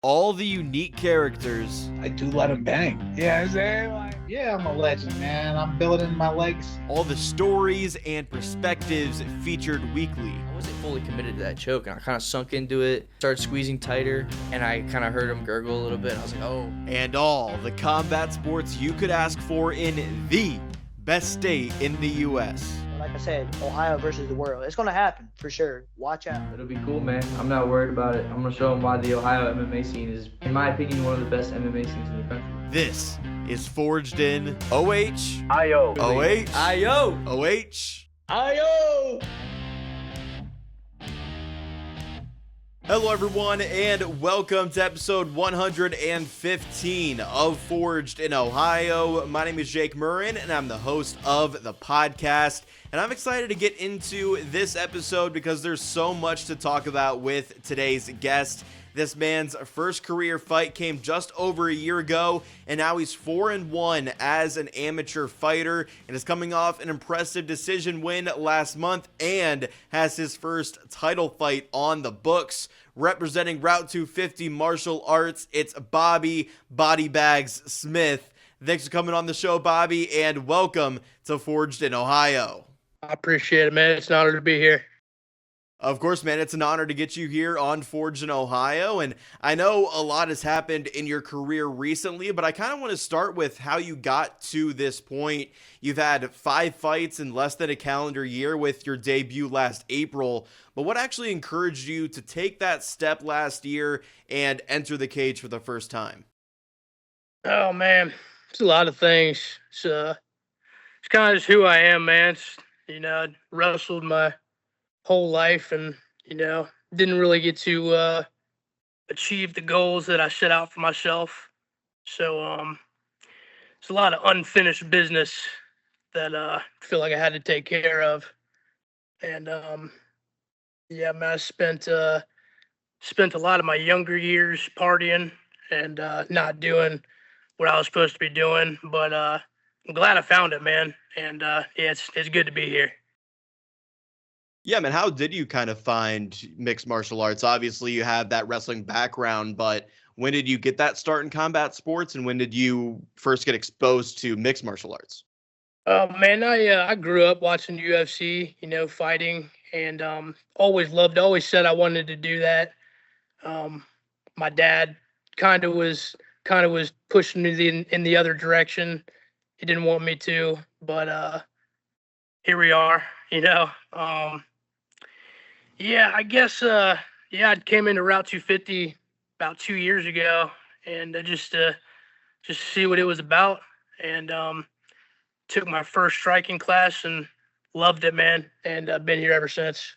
all the unique characters, I do let him bang. Yeah, I'm a legend, man. I'm building my legs. all the stories and perspectives featured weekly. I wasn't fully committed to that choke, and I kind of sunk into it, started squeezing tighter, and I kind of heard him gurgle a little bit. I was like, oh. And all the combat sports you could ask for in the best state in the U.S. Like I said, Ohio versus the world. It's going to happen for sure. Watch out. It'll be cool, man. I'm not worried about it. I'm going to show them why the Ohio MMA scene is, in my opinion, one of the best MMA scenes in the country. This is Forged in OH. I-O. OH. I-O. OH. Ayo! Hello, everyone, and welcome to episode 115 of Forged in Ohio. My name is Jake Murren, and I'm the host of the podcast. And I'm excited to get into this episode because there's so much to talk about with today's guest. This man's first career fight came just over a year ago, and now he's 4-1 as an amateur fighter, and is coming off an impressive decision win last month, and has his first title fight on the books. Representing Route 250 Martial Arts, it's Bobby Bodybags Smith. Thanks for coming on the show, Bobby, and welcome to Forged in Ohio. I appreciate it, man. It's an honor to be here. Of course, man, it's an honor to get you here on Forged in Ohio, and I know a lot has happened in your career recently, but I kind of want to start with how you got to this point. You've had 5 fights in less than a calendar year with your debut last April, but what actually encouraged you to take that step last year and enter the cage for the first time? Oh, man. It's a lot of things. It's kind of just who I am, man. I wrestled my whole life and, didn't really get to achieve the goals that I set out for myself. So it's a lot of unfinished business that I feel like I had to take care of. And, man, I spent a lot of my younger years partying and not doing what I was supposed to be doing. But I'm glad I found it, man. And, it's good to be here. Yeah, man, how did you kind of find mixed martial arts? Obviously, you have that wrestling background, but when did you get that start in combat sports, and when did you first get exposed to mixed martial arts? Man, I grew up watching UFC, fighting, and always said I wanted to do that. My dad kind of was pushing me in the other direction. He didn't want me to, but here we are, I guess, I came into Route 250 about 2 years ago, and just to see what it was about, and took my first striking class and loved it, man, and I've been here ever since.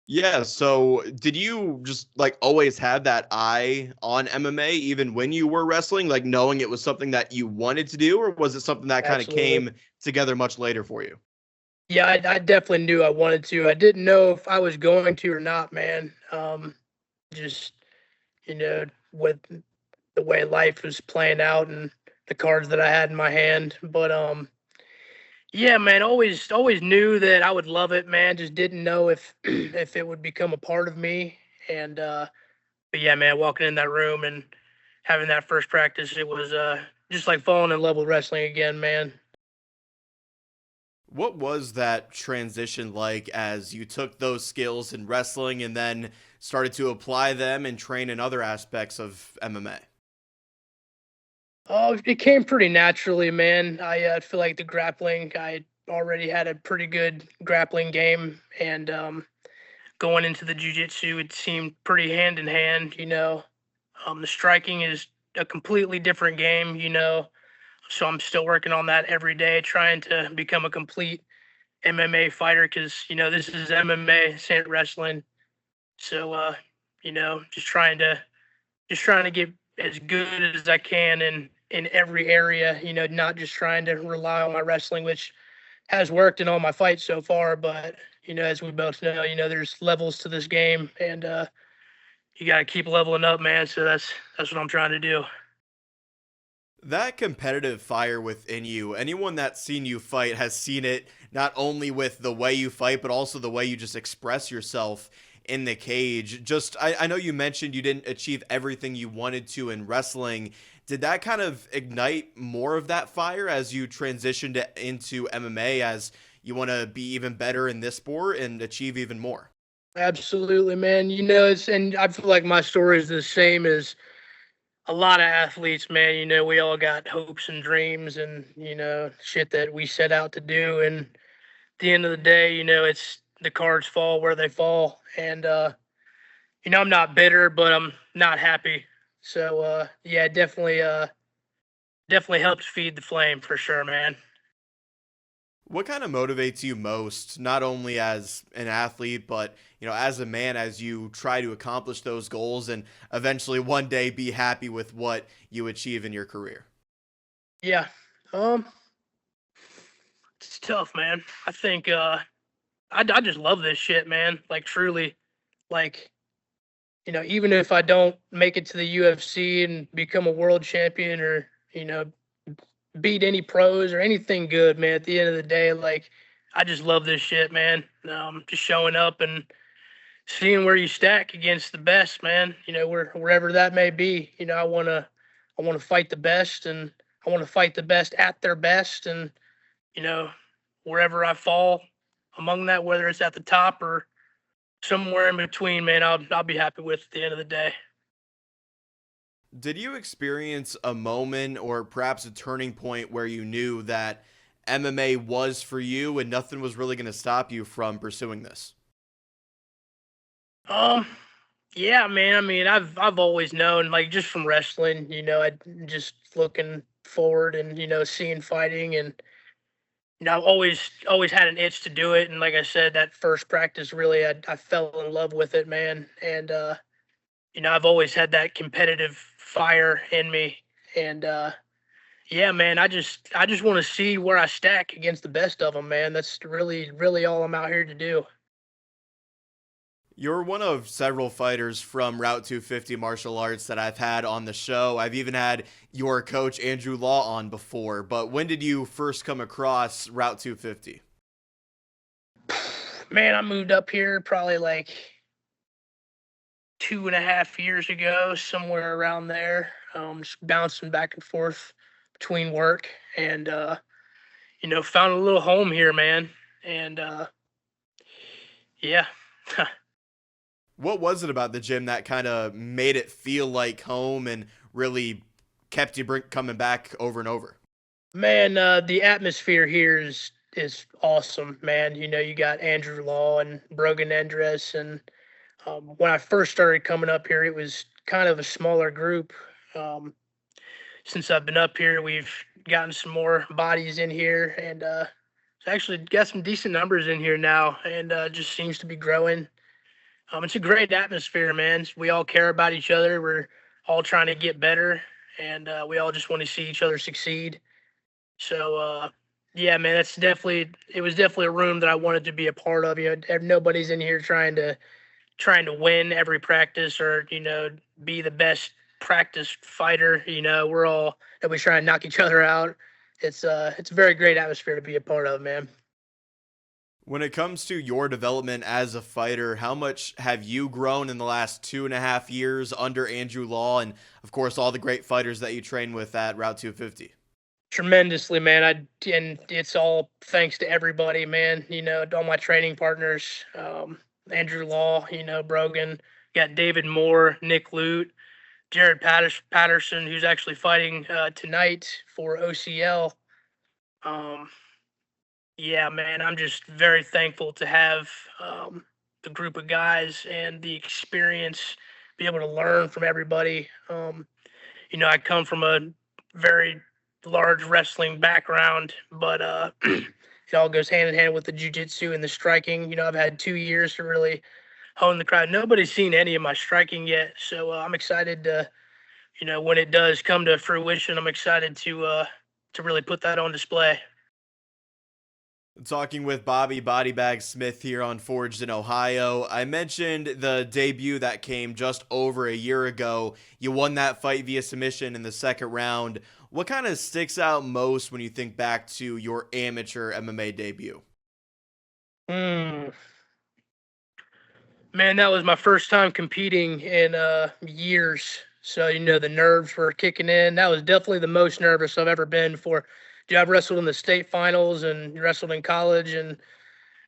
Yeah, so did you just always have that eye on MMA even when you were wrestling, knowing it was something that you wanted to do, or was it something that kind of came together much later for you? Yeah, I definitely knew I wanted to. I didn't know if I was going to or not, man. Just, with the way life was playing out and the cards that I had in my hand. But, yeah, man, always knew that I would love it, man. Just didn't know if it would become a part of me. And, but yeah, man, walking in that room and having that first practice, it was just like falling in love with wrestling again, man. What was that transition like as you took those skills in wrestling and then started to apply them and train in other aspects of MMA? Oh, it came pretty naturally, man. I feel like the grappling, I already had a pretty good grappling game, and going into the jiu-jitsu, it seemed pretty hand in hand, The striking is a completely different game, So I'm still working on that every day, trying to become a complete MMA fighter because, this is MMA, this ain't wrestling. So, just trying to get as good as I can in every area, not just trying to rely on my wrestling, which has worked in all my fights so far. But, as we both know, there's levels to this game, and you got to keep leveling up, man. So that's what I'm trying to do. That competitive fire within you, anyone that's seen you fight has seen it not only with the way you fight, but also the way you just express yourself. in the cage. Just, I know you mentioned you didn't achieve everything you wanted to in wrestling. Did that kind of ignite more of that fire as you transitioned into MMA, as you want to be even better in this sport and achieve even more? Absolutely, man. And I feel like my story is the same as a lot of athletes, man. We all got hopes and dreams and, shit that we set out to do. And at the end of the day, it's the cards fall where they fall. And, I'm not bitter, but I'm not happy. So, yeah, it definitely helps feed the flame for sure, man. What kind of motivates you most, not only as an athlete, but as a man, as you try to accomplish those goals and eventually one day be happy with what you achieve in your career? Yeah. It's tough, man. I think I just love this shit, man. Like truly, like even if I don't make it to the UFC and become a world champion or beat any pros or anything good, man. At the end of the day, like I just love this shit, man. Just showing up and seeing where you stack against the best, man. Wherever that may be. I wanna fight the best, and I want to fight the best at their best, and you know, wherever I fall among that, whether it's at the top or somewhere in between, man, I'll be happy with at the end of the day. Did you experience a moment or perhaps a turning point where you knew that MMA was for you and nothing was really going to stop you from pursuing this? Um, yeah, man. I mean, I've always known, like just from wrestling, I just looking forward and seeing fighting, and I've always had an itch to do it. And like I said, that first practice really, I fell in love with it, man. And I've always had that competitive fire in me, and yeah, man, I just want to see where I stack against the best of them, man. That's really all I'm out here to do. You're one of several fighters from Route 250 martial arts that I've had on the show. I've even had your coach, Andrew Law, on before. But when did you first come across Route 250? Man, I moved up here probably like 2.5 years ago, somewhere around there. Just bouncing back and forth between work and found a little home here, man. And yeah. What was it about the gym that kind of made it feel like home and really kept you coming back over and over? Man, the atmosphere here is awesome, man. You got Andrew Law and Brogan Endress, and when I first started coming up here, it was kind of a smaller group. Um, since I've been up here, we've gotten some more bodies in here, and it's actually got some decent numbers in here now, and just seems to be growing. It's a great atmosphere, man. We all care about each other. We're all trying to get better, and we all just want to see each other succeed. So, yeah, man, it was definitely a room that I wanted to be a part of. Nobody's in here trying to win every practice or be the best practice fighter. We're all that we try and knock each other out. It's a very great atmosphere to be a part of, man. When it comes to your development as a fighter, how much have you grown in the last 2.5 years under Andrew Law and, of course, all the great fighters that you train with at Route 250? Tremendously, man. And it's all thanks to everybody, man. All my training partners, Andrew Law, Brogan, got David Moore, Nick Lute, Jared Patterson, who's actually fighting tonight for OCL. Yeah, man, I'm just very thankful to have the group of guys and the experience, be able to learn from everybody. I come from a very large wrestling background, but it all goes hand in hand with the jiu-jitsu and the striking. I've had 2 years to really hone the craft. Nobody's seen any of my striking yet, so I'm excited to, when it does come to fruition, I'm excited to really put that on display. Talking with Bobby Bodybags Smith here on Forged in Ohio. I mentioned the debut that came just over a year ago. You won that fight via submission in the second round. What kind of sticks out most when you think back to your amateur MMA debut? Man, Man, that was my first time competing in years. So, the nerves were kicking in. That was definitely the most nervous I've ever been for. Dude, I've wrestled in the state finals and wrestled in college and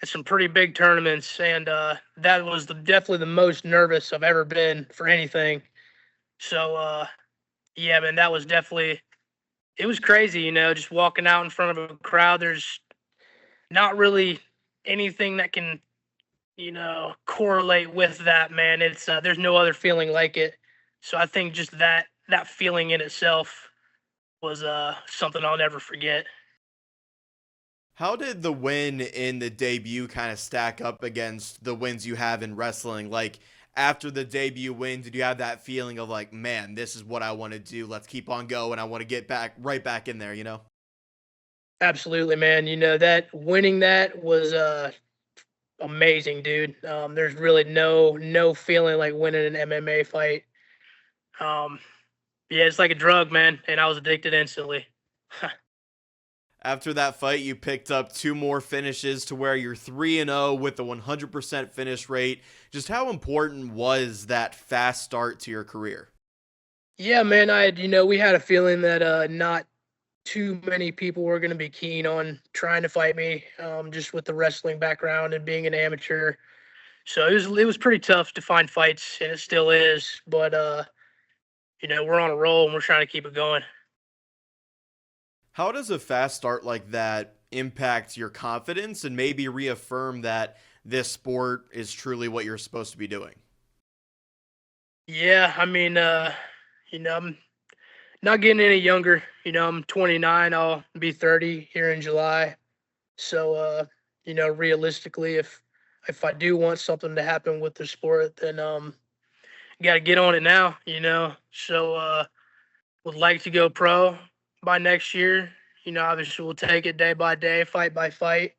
at some pretty big tournaments. And that was definitely the most nervous I've ever been for anything. So, yeah, man, that was definitely, it was crazy, just walking out in front of a crowd. There's not really anything that can correlate with that, man. It's there's no other feeling like it. So I think just that feeling in itself was something I'll never forget. How did the win in the debut kind of stack up against the wins you have in wrestling? Like, after the debut win, did you have that feeling of like, man, this is what I want to do. Let's keep on going. I want to get right back in there, Absolutely, man. That winning that was amazing, dude. There's really no feeling like winning an MMA fight. Um, yeah, it's like a drug, man, and I was addicted instantly. After that fight, you picked up 2 more finishes to where you're 3-0 with a 100% finish rate. Just how important was that fast start to your career? Yeah, man. We had a feeling that not too many people were going to be keen on trying to fight me, just with the wrestling background and being an amateur. So it was pretty tough to find fights, and it still is. But we're on a roll and we're trying to keep it going. How does a fast start like that impact your confidence and maybe reaffirm that this sport is truly what you're supposed to be doing? Yeah, I mean, I'm not getting any younger. I'm 29. I'll be 30 here in July. So, realistically, if I do want something to happen with the sport, then you got to get on it now. So would like to go pro by next year. Obviously we'll take it day by day, fight by fight.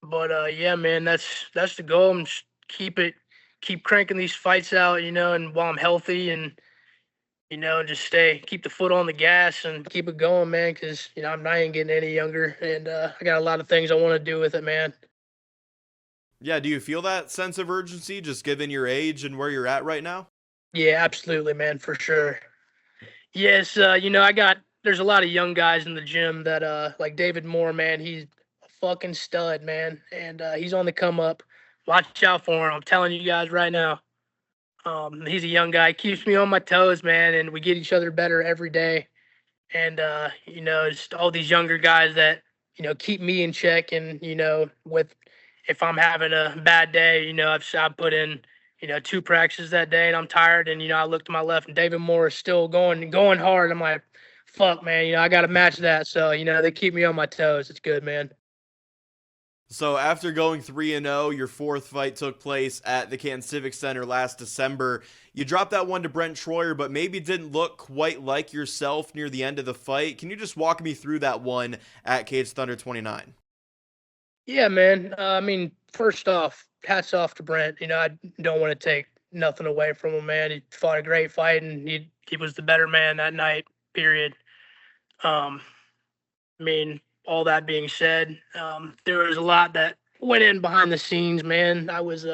But yeah, man, that's the goal. I'm just keep cranking these fights out, and while I'm healthy and just keep the foot on the gas and keep it going, man, because, I'm not even getting any younger and I got a lot of things I want to do with it, man. Yeah, do you feel that sense of urgency just given your age and where you're at right now? Yeah, absolutely, man, for sure. Yes, there's a lot of young guys in the gym that, like David Moore, man, he's a fucking stud, man, and he's on the come up. Watch out for him. I'm telling you guys right now. He's a young guy, keeps me on my toes, man, and we get each other better every day. And just all these younger guys that keep me in check, and with if I'm having a bad day, I've put in 2 practices that day and I'm tired, and I look to my left and David Moore is still going hard. I'm like, fuck, man, I got to match that. So they keep me on my toes. It's good, man. So after going 3-0, your 4th fight took place at the Canton Civic Center last December. You dropped that one to Brent Troyer, but maybe didn't look quite like yourself near the end of the fight. Can you just walk me through that one at Cage Thunder 29? Yeah, man. I mean, first off, hats off to Brent. I don't want to take nothing away from him, man. He fought a great fight, and he was the better man that night, period. I mean, all that being said, there was a lot that went in behind the scenes, man. I was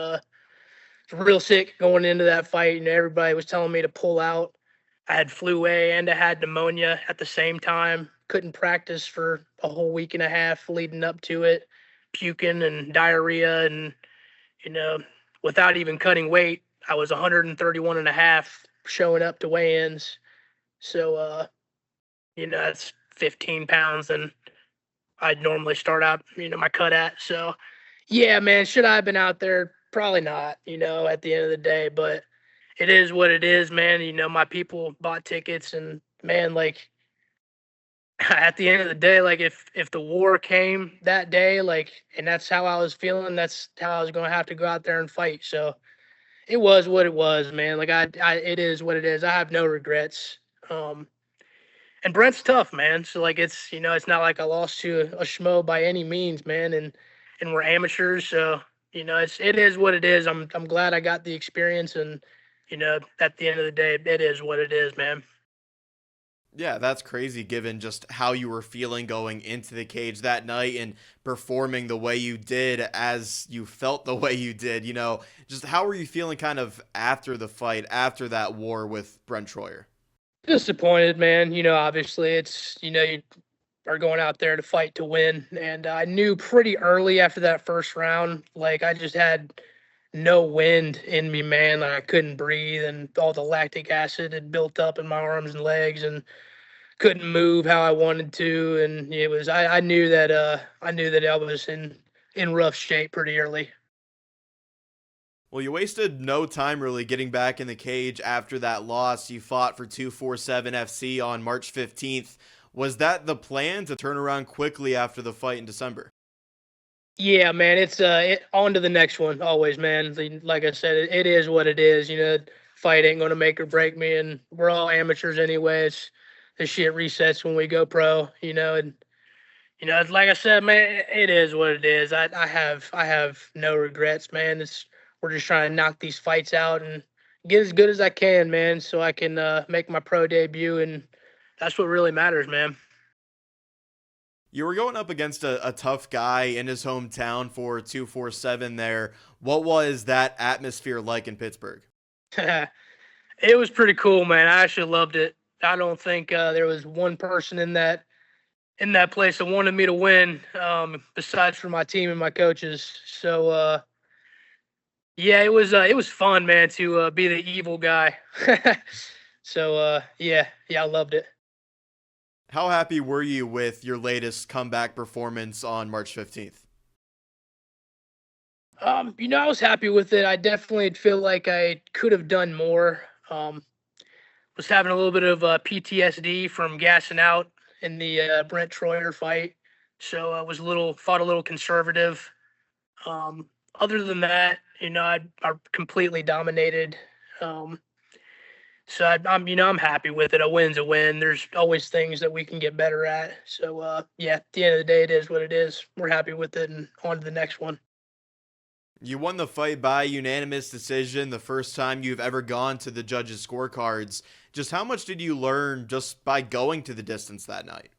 real sick going into that fight, and everybody was telling me to pull out. I had flu A and I had pneumonia at the same time. Couldn't practice for a whole week and a half leading up to it, puking and diarrhea, and without even cutting weight, I was 131 and a half showing up to weigh-ins. So, that's 15 pounds and I'd normally start out, my cut at. So, yeah, man, should I have been out there? Probably not, at the end of the day. But it is what it is, man. My people bought tickets, and, man, like, at the end of the day, like, if the war came that day, like, and that's how I was feeling, that's how I was going to have to go out there and fight. So it was what it was, man. Like, it is what it is. I have no regrets. And Brent's tough, man. So like it's not like I lost to a schmo by any means, man. And we're amateurs, so it is what it is. I'm glad I got the experience, and at the end of the day, it is what it is, man. Yeah, that's crazy given just how you were feeling going into the cage that night and performing the way you did as you felt the way you did. Just how were you feeling kind of after the fight, after that war with Brent Troyer? Disappointed, man. Obviously it's, you are going out there to fight to win. And I knew pretty early after that first round, like I just had no wind in me, man. Like I couldn't breathe and all the lactic acid had built up in my arms and legs and couldn't move how I wanted to. And it was, I knew that, I was in rough shape pretty early. Well, you wasted no time really getting back in the cage after that loss. You fought for 247 FC on March 15th. Was that the plan to turn around quickly after the fight in December? Yeah, man, it's on to the next one always, man. Like I said, it is what it is. Fight ain't gonna make or break me, and we're all amateurs anyway. The shit resets when we go pro, and like I said, man, it is what it is. I have no regrets, man. We're just trying to knock these fights out and get as good as I can, man, so I can make my pro debut, and that's what really matters, man. You were going up against a tough guy in his hometown for 247 there. What was that atmosphere like in Pittsburgh? It was pretty cool, man. I actually loved it. I don't think there was one person in that place that wanted me to win, besides for my team and my coaches. So yeah, it was fun, man, to be the evil guy. So yeah, I loved it. How happy were you with your latest comeback performance on March 15th? I was happy with it. I definitely feel like I could have done more. Um, was having a little bit of PTSD from gassing out in the Brent Troyer fight, so I was fought a little conservative. Um, Other than that, I completely dominated. Um, so I'm happy with it. A win's a win. There's always things that we can get better at. So yeah, at the end of the day, it is what it is. We're happy with it, and on to the next one. You won the fight by unanimous decision, the first time you've ever gone to the judges' scorecards. Just how much did you learn just by going to the distance that night?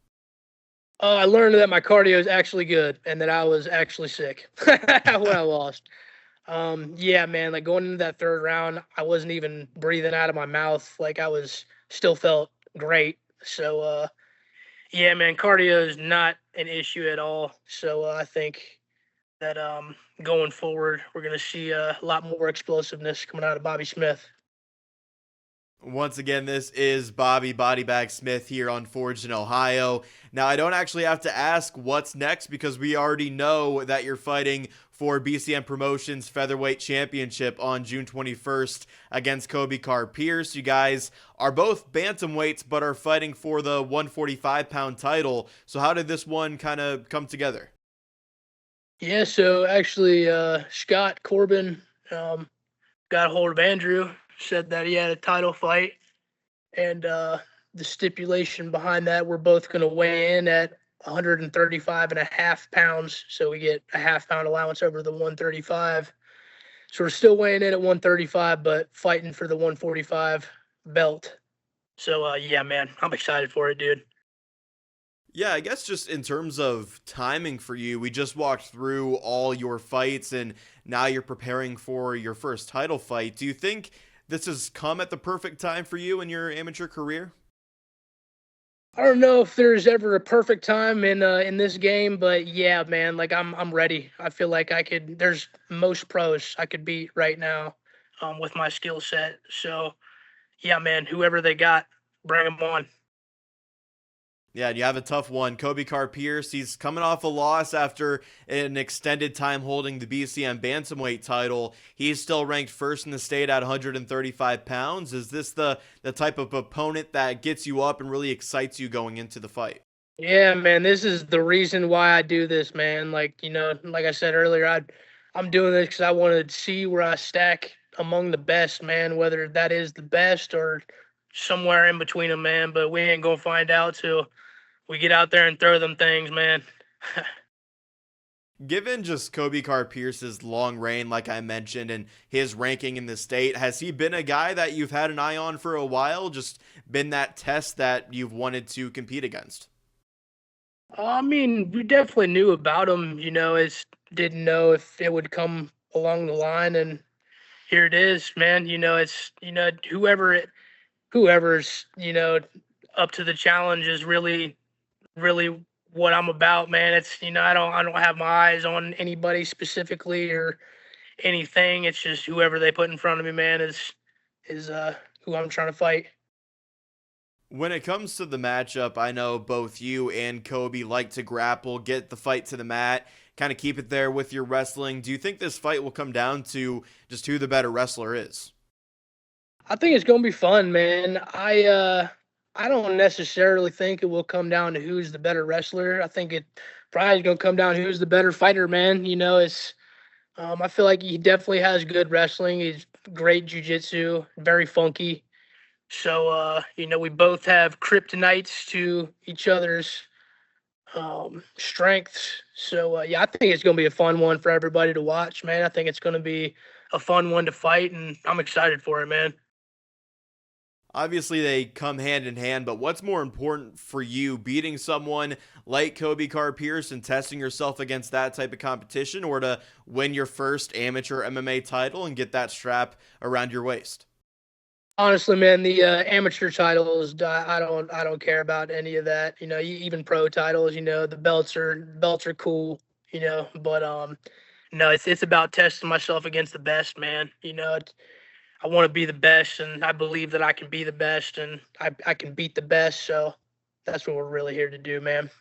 I learned that my cardio is actually good and that I was actually sick when I lost. Yeah, man, like going into that third round, I wasn't even breathing out of my mouth. Like I was still felt great. So, yeah, man, cardio is not an issue at all. So I think that going forward, we're going to see a lot more explosiveness coming out of Bobby Smith. Once again, this is Bobby Bodybag Smith here on Forged in Ohio. Now, I don't actually have to ask what's next because we already know that you're fighting for BCM Promotions Featherweight Championship on June 21st against Kobe Carr-Pierce. You guys are both bantamweights but are fighting for the 145-pound title. So how did this one kind of come together? Yeah, so actually, Scott Corbin got a hold of Andrew, said that he had a title fight, and the stipulation behind that, we're both going to weigh in at 135 and a half pounds, so we get a half-pound allowance over the 135. So we're still weighing in at 135, but fighting for the 145 belt. So, yeah, man, I'm excited for it, dude. Yeah, I guess just in terms of timing for you, we just walked through all your fights and now you're preparing for your first title fight. Do you think this has come at the perfect time for you in your amateur career? I don't know if there's ever a perfect time in this game, but yeah, man, like I'm ready. I feel like I could. There's most pros I could beat right now, with my skill set. So yeah, man, whoever they got, bring them on. Yeah, and you have a tough one. Kobe Carr-Pierce, he's coming off a loss after an extended time holding the BCM Bantamweight title. He's still ranked first in the state at 135 pounds. Is this the type of opponent that gets you up and really excites you going into the fight? Yeah, man, this is the reason why I do this, man. Like like I said earlier, I'm doing this because I want to see where I stack among the best, man. Whether that is the best or somewhere in between them, man. But we ain't gonna find out till we get out there and throw them things, man. Given just Kobe Carr-Pierce's long reign, like I mentioned, and his ranking in the state, has he been a guy that you've had an eye on for a while? Just been that test that you've wanted to compete against? I mean, we definitely knew about him, as didn't know if it would come along the line, and here it is, man. It's whoever's up to the challenge is really, really what I'm about, man. It's I don't have my eyes on anybody specifically or anything. It's just whoever they put in front of me, man, is who I'm trying to fight. When it comes to the matchup, I know both you and Kobe like to grapple, get the fight to the mat, kind of keep it there with your wrestling. Do you think this fight will come down to just who the better wrestler is? I think it's gonna be fun, man. I don't necessarily think it will come down to who's the better wrestler. I think it probably is gonna come down to who's the better fighter, man. I feel like he definitely has good wrestling. He's great jujitsu, very funky. So, we both have kryptonites to each other's strengths. So, yeah, I think it's going to be a fun one for everybody to watch, man. I think it's going to be a fun one to fight, and I'm excited for it, man. Obviously, they come hand in hand, but what's more important for you, beating someone like Kobe Carr-Pierce and testing yourself against that type of competition, or to win your first amateur MMA title and get that strap around your waist? Honestly, man, the amateur titles, I don't care about any of that. Even pro titles, the belts are cool, but no, it's about testing myself against the best, man. I want to be the best, and I believe that I can be the best, and I can beat the best. So that's what we're really here to do, man.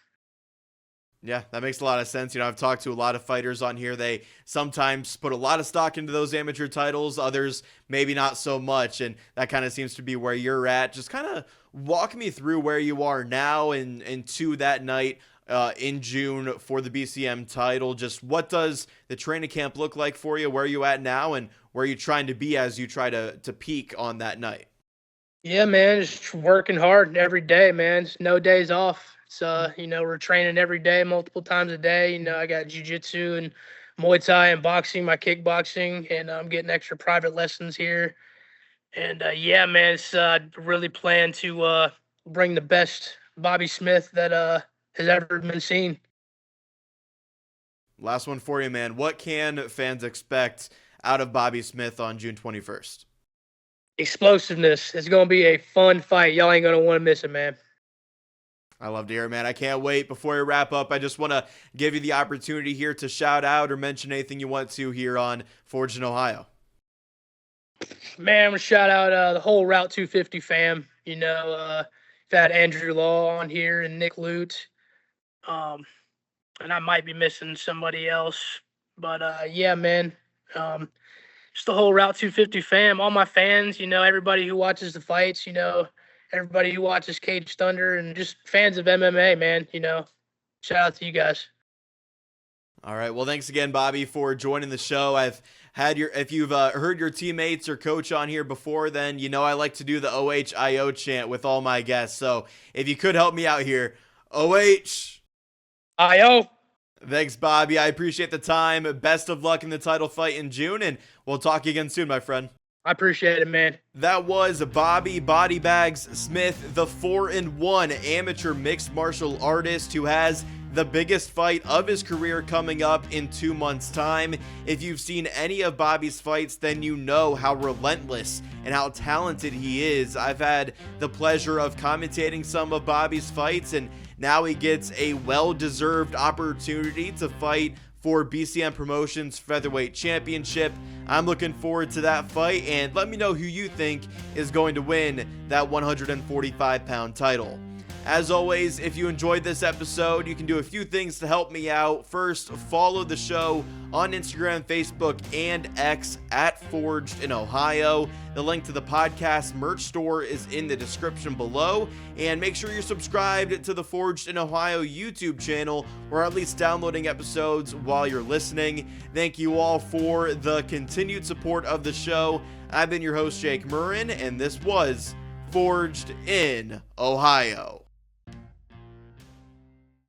Yeah, that makes a lot of sense. I've talked to a lot of fighters on here. They sometimes put a lot of stock into those amateur titles, others maybe not so much, and that kind of seems to be where you're at. Just kind of walk me through where you are now and to that night in June for the BCM title. Just what does the training camp look like for you? Where are you at now, and where are you trying to be as you try to peak on that night? Yeah, man, just working hard every day, man. It's no days off. So, we're training every day, multiple times a day. I got jiu-jitsu and Muay Thai and boxing, my kickboxing, and I'm getting extra private lessons here. And, yeah, man, it's really plan to bring the best Bobby Smith that has ever been seen. Last one for you, man. What can fans expect out of Bobby Smith on June 21st? Explosiveness. It's going to be a fun fight. Y'all ain't going to want to miss it, man. I love to hear it, man. I can't wait. Before we wrap up, I just want to give you the opportunity here to shout out or mention anything you want to here on Forged in Ohio. Man, I'm going to shout out the whole Route 250 fam. We've had Andrew Law on here and Nick Lute. And I might be missing somebody else. But, yeah, man. Just the whole Route 250 fam, all my fans, everybody who watches the fights, everybody who watches Cage Thunder, and just fans of MMA, man, shout out to you guys. All right. Well, thanks again, Bobby, for joining the show. If you've heard your teammates or coach on here before, then I like to do the OHIO chant with all my guests. So if you could help me out here, IO. Thanks, Bobby. I appreciate the time. Best of luck in the title fight in June, and we'll talk again soon, my friend. I appreciate it, man. That was Bobby Bodybags Smith, the 4-1 amateur mixed martial artist who has the biggest fight of his career coming up in 2 months' time. If you've seen any of Bobby's fights, then you know how relentless and how talented he is. I've had the pleasure of commentating some of Bobby's fights, and now he gets a well-deserved opportunity to fight for BCM Promotions Featherweight Championship. I'm looking forward to that fight, and let me know who you think is going to win that 145-pound title. As always, if you enjoyed this episode, you can do a few things to help me out. First, follow the show on Instagram, Facebook, and X at Forged in Ohio. The link to the podcast merch store is in the description below. And make sure you're subscribed to the Forged in Ohio YouTube channel, or at least downloading episodes while you're listening. Thank you all for the continued support of the show. I've been your host, Jake Murren, and this was Forged in Ohio.